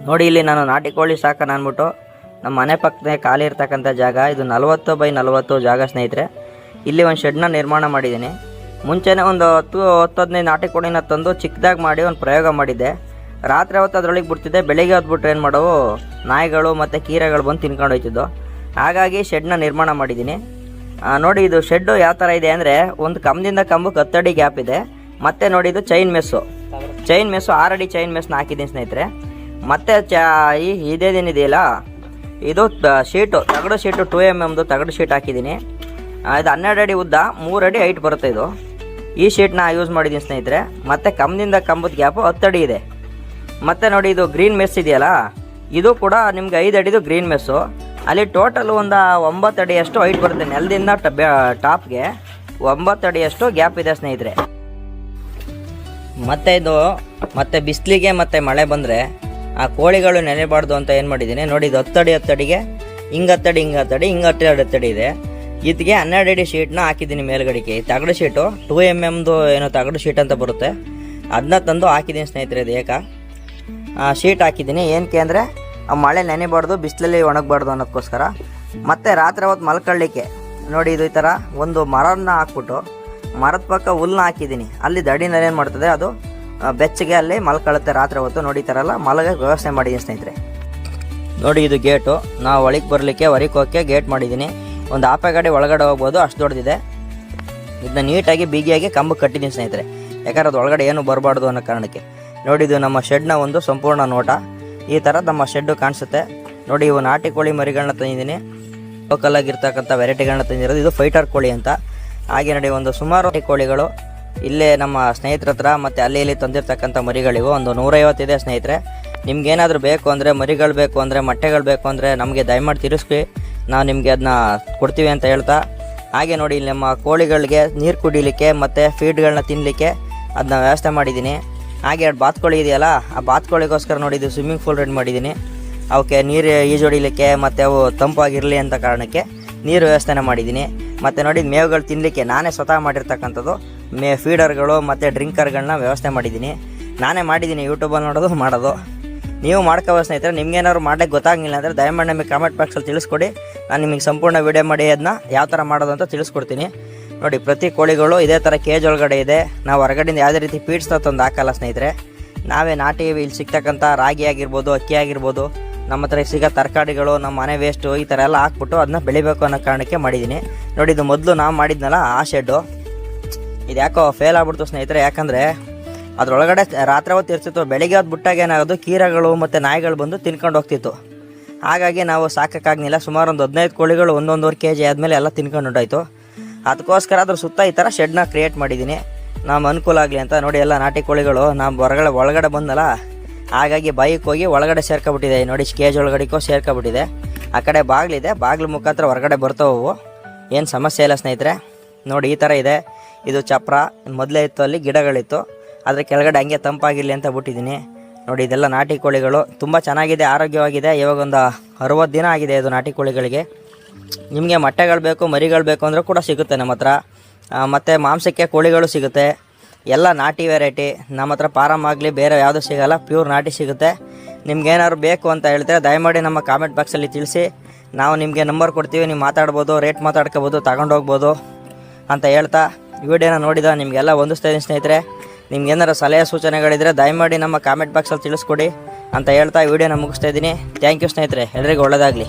ನೋಡಿ ಇಲ್ಲಿ ನಾನು ನಾಟಿ ಕೋಳಿ ಸಾಕೋಣ ಅಂದ್ಬಿಟ್ಟು ನಮ್ಮ ಮನೆ ಪಕ್ಕದೇ ಖಾಲಿ ಇರ್ತಕ್ಕಂಥ ಜಾಗ, ಇದು 40x40 ಜಾಗ ಸ್ನೇಹಿತರೆ. ಇಲ್ಲಿ ಒಂದು ಶೆಡ್ನ ನಿರ್ಮಾಣ ಮಾಡಿದ್ದೀನಿ. ಮುಂಚೆನೇ ಒಂದು 10-15 ನಾಟಿ ಕೋಳಿನ ತಂದು ಚಿಕ್ಕದಾಗಿ ಮಾಡಿ ಒಂದು ಪ್ರಯೋಗ ಮಾಡಿದ್ದೆ. ರಾತ್ರಿ ಹೊತ್ತು ಅದರೊಳಗೆ ಬಿಡ್ತಿದ್ದೆ, ಬೆಳಿಗ್ಗೆ ಹೊತ್ಬಿಟ್ರೆ ಏನು ಮಾಡೋವು, ನಾಯಿಗಳು ಮತ್ತು ಕೀರೆಗಳು ಬಂದು ತಿನ್ಕೊಂಡು ಹೋಯ್ತಿದ್ದು. ಹಾಗಾಗಿ ಶೆಡ್ನ ನಿರ್ಮಾಣ ಮಾಡಿದ್ದೀನಿ. ನೋಡಿ ಇದು ಶೆಡ್ಡು ಯಾವ ಥರ ಇದೆ ಅಂದರೆ, ಒಂದು ಕಂಬದಿಂದ ಕಂಬಕ್ಕೆ 10 ಅಡಿ ಗ್ಯಾಪ್ ಇದೆ. ಮತ್ತು ನೋಡಿ ಇದು ಚೈನ್ ಮೆಸ್ಸು 6 ಅಡಿ ಚೈನ್ ಮೆಸ್ನ ಹಾಕಿದ್ದೀನಿ ಸ್ನೇಹಿತರೆ. ಮತ್ತು ಇದೇನಿದೆಯಲ್ಲ ಇದು ಶೀಟು, ತಗಡು ಶೀಟು 2mm ತಗಡು ಶೀಟ್ ಹಾಕಿದ್ದೀನಿ. ಇದು 12 ಅಡಿ ಉದ್ದ, 3 ಅಡಿ ಹೈಟ್ ಬರುತ್ತೆ. ಇದು ಈ ಶೀಟ್ನ ಯೂಸ್ ಮಾಡಿದ್ದೀನಿ ಸ್ನೇಹಿತರೆ. ಮತ್ತು ಕಂಬದಿಂದ ಕಂಬದ ಗ್ಯಾಪು 10 ಅಡಿ ಇದೆ. ಮತ್ತು ನೋಡಿ ಇದು ಗ್ರೀನ್ ಮೆಸ್ ಇದೆಯಲ್ಲ, ಇದು ಕೂಡ ನಿಮ್ಗೆ 5 ಅಡಿದು ಗ್ರೀನ್ ಮೆಸ್ಸು. ಅಲ್ಲಿ ಟೋಟಲ್ ಒಂದು 9 ಅಡಿಯಷ್ಟು ಹೈಟ್ ಬರುತ್ತೆ. ನೆಲದಿಂದ ಟಾಪ್ಗೆ 9 ಅಡಿಯಷ್ಟು ಗ್ಯಾಪ್ ಇದೆ ಸ್ನೇಹಿತರೆ. ಮತ್ತು ಇದು ಮತ್ತು ಬಿಸಿಲಿಗೆ ಮತ್ತು ಮಳೆ ಬಂದರೆ ಆ ಕೋಳಿಗಳು ನೆನೆಬಾರ್ದು ಅಂತ ಏನು ಮಾಡಿದ್ದೀನಿ ನೋಡಿ, ಇದು 10 ಅಡಿ 10 ಅಡಿಗೆ ಹಿಂಗೆ 10 ಅಡಿ ಹಿಂಗೆ 10 ಅಡಿ ಹಿಂಗೆ 10 ಅಡಿ ಇದೆ. ಇದಕ್ಕೆ 12 ಅಡಿ ಶೀಟ್ನ ಹಾಕಿದ್ದೀನಿ ಮೇಲ್ಗಡೆಗೆ. ತಗಡು ಶೀಟು 2mm ಏನೋ ತಗಡು ಶೀಟ್ ಅಂತ ಬರುತ್ತೆ, ಅದನ್ನ ತಂದು ಹಾಕಿದ್ದೀನಿ ಸ್ನೇಹಿತರೆ. ಇದು ಶೀಟ್ ಹಾಕಿದ್ದೀನಿ ಏನಕ್ಕೆ ಅಂದರೆ ಮಳೆ ನೆನೆಬಾರ್ದು, ಬಿಸಿಲಲ್ಲಿ ಒಣಗಬಾರ್ದು ಅನ್ನೋದಕ್ಕೋಸ್ಕರ. ಮತ್ತು ರಾತ್ರಿ ಹೊತ್ತು ಮಲ್ಕೊಳ್ಳಿಕ್ಕೆ ನೋಡಿ ಇದು ಈ ಥರ ಒಂದು ಮರನ ಹಾಕ್ಬಿಟ್ಟು ಮರದ ಪಕ್ಕ ಹುಲ್ಲನ್ನ ಹಾಕಿದ್ದೀನಿ. ಅಲ್ಲಿ ದಡಿನಲ್ಲಿ ಏನು ಮಾಡ್ತದೆ, ಅದು ಬೆಚ್ಚಗೆ ಅಲ್ಲಿ ಮಲ್ಕೊಳ್ಳುತ್ತೆ ರಾತ್ರಿ ಹೊತ್ತು. ನೋಡಿ ಈ ಥರ ಎಲ್ಲ ಮಲಗಕ್ಕೆ ವ್ಯವಸ್ಥೆ ಮಾಡಿದ್ದೀನಿ ಸ್ನೇಹಿತರೆ. ನೋಡಿ ಇದು ಗೇಟು, ನಾವು ಒಳಗೆ ಬರಲಿಕ್ಕೆ ಹೊರಗೆ ಹೋಗೋಕ್ಕೆ ಗೇಟ್ ಮಾಡಿದ್ದೀನಿ. ಒಂದು ಆಪೆ ಗಾಡಿ ಒಳಗಡೆ ಹೋಗ್ಬೋದು, ಅಷ್ಟು ದೊಡ್ಡದಿದೆ. ಇದನ್ನ ನೀಟಾಗಿ ಬಿಗಿಯಾಗಿ ಕಂಬಕ್ಕೆ ಕಟ್ಟಿದ್ದೀನಿ ಸ್ನೇಹಿತರೆ, ಯಾಕಂದ್ರೆ ಅದು ಒಳಗಡೆ ಏನು ಬರಬಾರ್ದು ಅನ್ನೋ ಕಾರಣಕ್ಕೆ. ನೋಡಿ ಇದು ನಮ್ಮ ಶೆಡ್ನ ಒಂದು ಸಂಪೂರ್ಣ ನೋಟ. ಈ ಥರ ನಮ್ಮ ಶೆಡ್ಡು ಕಾಣಿಸುತ್ತೆ. ನೋಡಿ ಇವು ನಾಟಿ ಕೋಳಿ ಮರಿಗಳನ್ನ ತಂದಿದ್ದೀನಿ, ಲೋಕಲಾಗಿರ್ತಕ್ಕಂಥ ವೆರೈಟಿಗಳನ್ನ ತಂದಿರೋದು. ಇದು ಫೈಟರ್ ಕೋಳಿ ಅಂತ. ಹಾಗೆ ನೋಡಿ ಒಂದು ಸುಮಾರು ಕೋಳಿಗಳು ಇಲ್ಲೇ ನಮ್ಮ ಸ್ನೇಹಿತರ ಹತ್ರ ಮತ್ತು ಅಲ್ಲಿ ಇಲ್ಲಿ ತಂದಿರ್ತಕ್ಕಂಥ ಮರಿಗಳಿವು ಒಂದು 150 ಇದೆ ಸ್ನೇಹಿತರೆ. ನಿಮ್ಗೇನಾದರೂ ಬೇಕು ಅಂದರೆ, ಮರಿಗಳು ಬೇಕು ಅಂದರೆ, ಮೊಟ್ಟೆಗಳು ಬೇಕು ಅಂದರೆ ನಮಗೆ ದಯಮಾಡಿ ತಿಳಿಸ್ಕಿ, ನಾವು ನಿಮಗೆ ಅದನ್ನ ಕೊಡ್ತೀವಿ ಅಂತ ಹೇಳ್ತಾ. ಹಾಗೆ ನೋಡಿ ಇಲ್ಲಿ ನಮ್ಮ ಕೋಳಿಗಳಿಗೆ ನೀರು ಕುಡಿಲಿಕ್ಕೆ ಮತ್ತು ಫೀಡ್ಗಳನ್ನ ತಿನ್ನಲಿಕ್ಕೆ ಅದನ್ನ ವ್ಯವಸ್ಥೆ ಮಾಡಿದ್ದೀನಿ. ಹಾಗೆ 2 ಬಾತುಕೋಳಿ ಇದೆಯಲ್ಲ, ಆ ಬಾತುಕೋಳಿಗೋಸ್ಕರ ನೋಡಿ ಇದು ಸ್ವಿಮ್ಮಿಂಗ್ ಪೂಲ್ ರೆಡಿ ಮಾಡಿದ್ದೀನಿ. ಅವಕ್ಕೆ ನೀರು ಈಜೊಡಿಲಿಕ್ಕೆ ಮತ್ತು ಅವು ತಂಪಾಗಿರಲಿ ಅಂತ ಕಾರಣಕ್ಕೆ ನೀರು ವ್ಯವಸ್ಥೆನ ಮಾಡಿದ್ದೀನಿ. ಮತ್ತು ನೋಡಿ ಮೇವುಗಳು ತಿನ್ನಲಿಕ್ಕೆ ನಾನೇ ಸ್ವತಃ ಮಾಡಿರ್ತಕ್ಕಂಥದ್ದು ಫೀಡರ್ಗಳು ಮತ್ತು ಡ್ರಿಂಕರ್ಗಳನ್ನ ವ್ಯವಸ್ಥೆ ಮಾಡಿದ್ದೀನಿ. ನಾನೇ ಮಾಡಿದ್ದೀನಿ, ಯೂಟ್ಯೂಬಲ್ಲಿ ಮಾಡೋದು. ನೀವು ಮಾಡ್ಕೋಬೋದು ಸ್ನೇಹಿತರೆ. ನಿಮ್ಗೇನಾದ್ರು ಮಾಡಲಿಕ್ಕೆ ಗೊತ್ತಾಗಿಲ್ಲ ಅಂದರೆ ದಯಮಾಡಿ ನಮಗೆ ಕಾಮೆಂಟ್ ಬಾಕ್ಸಲ್ಲಿ ತಿಳಿಸ್ಕೊಡಿ. ನಾನು ನಿಮಗೆ ಸಂಪೂರ್ಣ ವೀಡಿಯೋ ಮಾಡಿ ಅದನ್ನ ಯಾವ ಥರ ಮಾಡೋದು ಅಂತ ತಿಳಿಸ್ಕೊಡ್ತೀನಿ. ನೋಡಿ ಪ್ರತಿ ಕೋಳಿಗಳು ಇದೇ ಥರ ಕೇಜ್ ಒಳಗಡೆ ಇದೆ. ನಾವು ಹೊರಗಡೆಯಿಂದ ಯಾವುದೇ ರೀತಿ ಫೀಡ್ಸ್ ತಂದು ಹಾಕಲ್ಲ ಸ್ನೇಹಿತರೆ. ನಾವೇ ನಾಟಿ ಇಲ್ಲಿ ಸಿಗ್ತಕ್ಕಂಥ ರಾಗಿ ಆಗಿರ್ಬೋದು, ಅಕ್ಕಿ ಆಗಿರ್ಬೋದು, ನಮ್ಮ ಹತ್ರ ಸಿಗೋ ತರಕಾರಿಗಳು, ನಮ್ಮ ಮನೆ ವೇಸ್ಟು, ಈ ಥರ ಎಲ್ಲ ಹಾಕ್ಬಿಟ್ಟು ಅದನ್ನ ಬೆಳಿಬೇಕು ಅನ್ನೋ ಕಾರಣಕ್ಕೆ ಮಾಡಿದ್ದೀನಿ. ನೋಡಿ ಇದು ಮೊದಲು ನಾವು ಮಾಡಿದ್ನಲ್ಲ ಆ ಶೆಡ್ಡು, ಇದು ಯಾಕೋ ಫೇಲ್ ಆಗ್ಬಿಡ್ತು ಸ್ನೇಹಿತರೆ. ಯಾಕಂದರೆ ಅದರೊಳಗಡೆ ರಾತ್ರಿ ಹೊತ್ತು ಇರ್ತಿತ್ತು, ಬೆಳಿಗ್ಗೆ ಹೊತ್ತು ಬಿಟ್ಟಾಗ ಏನಾಗೋದು, ಕೀರೆಗಳು ಮತ್ತು ನಾಯಿಗಳು ಬಂದು ತಿನ್ಕೊಂಡು ಹೋಗ್ತಿತ್ತು. ಹಾಗಾಗಿ ನಾವು ಸಾಕೋಕ್ಕಾಗಲಿಲ್ಲ. ಸುಮಾರು ಒಂದು 15 ಕೋಳಿಗಳು 1-1.5 kg ಆದಮೇಲೆ ಎಲ್ಲ ತಿನ್ಕೊಂಡು ಹೊಂಟಾಯಿತು. ಅದಕ್ಕೋಸ್ಕರ ಅದ್ರ ಸುತ್ತ ಈ ಥರ ಶೆಡ್ನ ಕ್ರಿಯೇಟ್ ಮಾಡಿದ್ದೀನಿ, ನಮ್ಮ ಅನುಕೂಲ ಆಗಲಿ ಅಂತ. ನೋಡಿ ಎಲ್ಲ ನಾಟಿ ಕೋಳಿಗಳು ನಾವು ಒಳಗಡೆ ಬಂದಲ್ಲ, ಹಾಗಾಗಿ ಬೈಕ್ ಹೋಗಿ ಒಳಗಡೆ ಸೇರ್ಕೊಬಿಟ್ಟಿದೆ. ನೋಡಿ ಕೇಜ್ ಒಳಗಡೆಗೂ ಸೇರ್ಕೊಬಿಟ್ಟಿದೆ. ಆ ಕಡೆ ಬಾಗಿಲಿದೆ, ಬಾಗಿಲು ಮುಖಾಂತರ ಹೊರಗಡೆ ಬರ್ತಾವು, ಏನು ಸಮಸ್ಯೆ ಇಲ್ಲ ಸ್ನೇಹಿತರೆ. ನೋಡಿ ಈ ಥರ ಇದೆ. ಇದು ಚಪ್ರ ಮೊದಲೇ ಇತ್ತು, ಅಲ್ಲಿ ಗಿಡಗಳಿತ್ತು, ಅದ್ರ ಕೆಳಗಡೆ ಹಂಗೆ ತಂಪಾಗಿರಲಿ ಅಂತ ಬಿಟ್ಟಿದ್ದೀನಿ. ನೋಡಿ ಇದೆಲ್ಲ ನಾಟಿ ಕೋಳಿಗಳು, ತುಂಬ ಚೆನ್ನಾಗಿದೆ, ಆರೋಗ್ಯವಾಗಿದೆ. ಇವಾಗ ಒಂದು 60 ದಿನ ಆಗಿದೆ ಇದು ನಾಟಿ ಕೋಳಿಗಳಿಗೆ. ನಿಮಗೆ ಮೊಟ್ಟೆಗಳು ಬೇಕು, ಮರಿಗಳು ಬೇಕು ಅಂದರೆ ಕೂಡ ಸಿಗುತ್ತೆ ನಮ್ಮ ಹತ್ರ. ಮತ್ತು ಮಾಂಸಕ್ಕೆ ಕೋಳಿಗಳು ಸಿಗುತ್ತೆ, ಎಲ್ಲ ನಾಟಿ ವೆರೈಟಿ. ನಮ್ಮ ಹತ್ರ ಫಾರಮ್ ಆಗಲಿ ಬೇರೆ ಯಾವುದೂ ಸಿಗೋಲ್ಲ, ಪ್ಯೂರ್ ನಾಟಿ ಸಿಗುತ್ತೆ. ನಿಮ್ಗೇನಾದ್ರು ಬೇಕು ಅಂತ ಹೇಳ್ತಾರೆ ದಯಮಾಡಿ ನಮ್ಮ ಕಾಮೆಂಟ್ ಬಾಕ್ಸಲ್ಲಿ ತಿಳಿಸಿ. ನಾವು ನಿಮಗೆ ನಂಬರ್ ಕೊಡ್ತೀವಿ, ನೀವು ಮಾತಾಡ್ಬೋದು, ರೇಟ್ ಮಾತಾಡ್ಕೋಬೋದು, ತಗೊಂಡೋಗ್ಬೋದು ಅಂತ ಹೇಳ್ತಾ ವಿಡಿಯೋನ ನೋಡಿದ ನಿಮಗೆಲ್ಲ ಹೊಂದಿಸ್ತಾಯಿದ್ದೀನಿ ಸ್ನೇಹಿತರೆ. ನಿಮ್ಗೇನಾರು ಸಲಹೆ ಸೂಚನೆಗಳಿದ್ದರೆ ದಯಮಾಡಿ ನಮ್ಮ ಕಾಮೆಂಟ್ ಬಾಕ್ಸಲ್ಲಿ ತಿಳಿಸ್ಕೊಡಿ ಅಂತ ಹೇಳ್ತಾ ವಿಡಿಯೋನ ಮುಗಿಸ್ತಾ ಇದ್ದೀನಿ. ಥ್ಯಾಂಕ್ ಯು ಸ್ನೇಹಿತರೆ, ಎಲ್ರಿಗೂ ಒಳ್ಳೆಯದಾಗಲಿ.